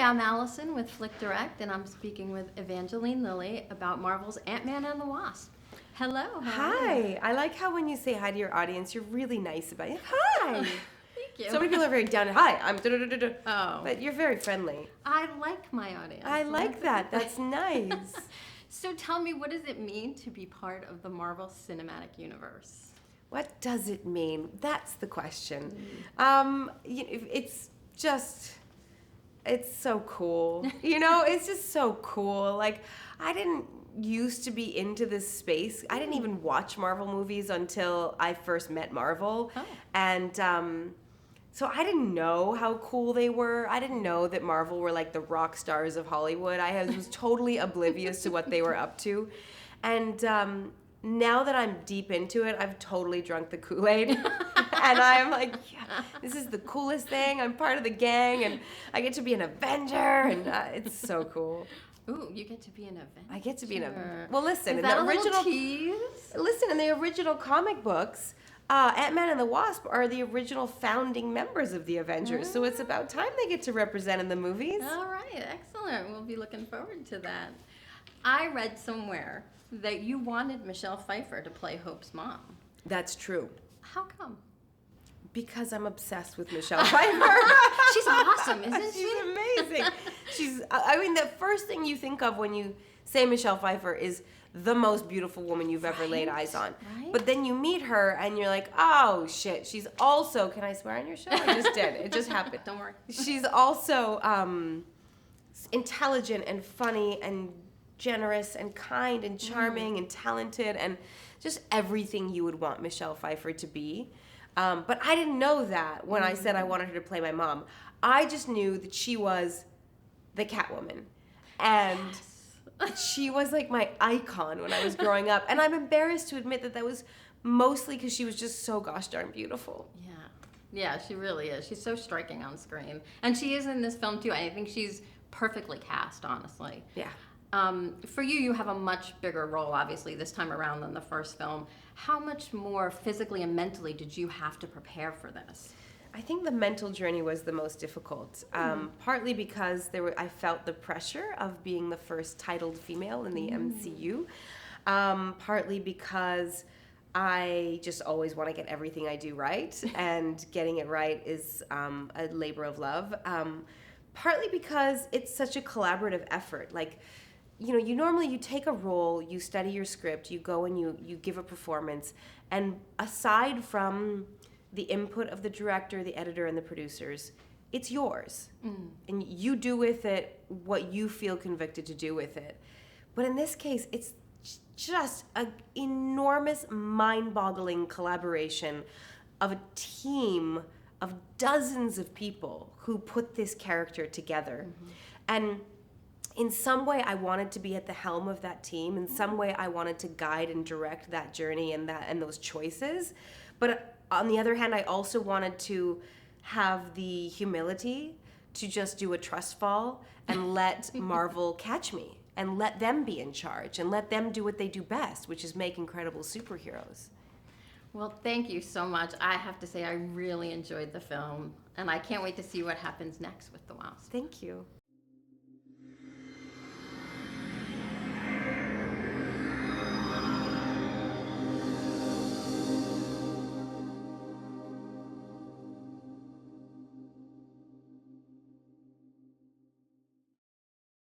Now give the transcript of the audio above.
I'm Allison with Flick Direct, and I'm speaking with Evangeline Lilly about Marvel's Ant-Man and the Wasp. Hello. Hi. I like how when you say hi to your audience, you're really nice about it. Hi. Thank you. So many people are very down. Hi, I'm da-da-da-da-da. Oh. But you're very friendly. I like my audience. I like that. That's nice. So tell me, what does it mean to be part of the Marvel Cinematic Universe? What does it mean? That's the question. It's so cool. It's just so cool. Like, I didn't used to be into this space. I didn't even watch Marvel movies until I first met Marvel. Oh. And so I didn't know how cool they were. I didn't know that Marvel were like the rock stars of Hollywood. Was totally oblivious to what they were up to. And now that I'm deep into it, I've totally drunk the Kool-Aid. And I'm like, yeah, this is the coolest thing. I'm part of the gang, and I get to be an Avenger, and it's so cool. Ooh, you get to be an Avenger. I get to be an Avenger. Well, listen, in the original in the original comic books, Ant-Man and the Wasp are the original founding members of the Avengers. So it's about time they get to represent in the movies. All right, excellent. We'll be looking forward to that. I read somewhere that you wanted Michelle Pfeiffer to play Hope's mom. That's true. How come? Because I'm obsessed with Michelle Pfeiffer. She's awesome, isn't she? She's amazing. The first thing you think of when you say Michelle Pfeiffer is the most beautiful woman you've ever laid eyes on. Right? But then you meet her and you're like, oh shit, she's also, can I swear on your show? I just did. It just happened. Don't worry. She's also intelligent and funny and generous and kind and charming and talented and just everything you would want Michelle Pfeiffer to be. But I didn't know that when I said I wanted her to play my mom. I just knew that she was the Catwoman. And she was like my icon when I was growing up. And I'm embarrassed to admit that was mostly because she was just so gosh darn beautiful. Yeah, she really is. She's so striking on screen. And she is in this film too. I think she's perfectly cast, honestly. Yeah. For you have a much bigger role, obviously, this time around than the first film. How much more physically and mentally did you have to prepare for this? I think the mental journey was the most difficult, partly because I felt the pressure of being the first titled female in the MCU, partly because I just always want to get everything I do right, and getting it right is a labor of love, partly because it's such a collaborative effort. Like, you normally take a role, you study your script, you go and you give a performance, and aside from the input of the director, the editor, and the producers, it's yours. And you do with it what you feel convicted to do with it. But in this case, it's just an enormous, mind-boggling collaboration of a team of dozens of people who put this character together. And in some way, I wanted to be at the helm of that team. In some way, I wanted to guide and direct that journey and those choices. But on the other hand, I also wanted to have the humility to just do a trust fall and let Marvel catch me and let them be in charge and let them do what they do best, which is make incredible superheroes. Well, thank you so much. I have to say I really enjoyed the film, and I can't wait to see what happens next with the Wasp. Thank you.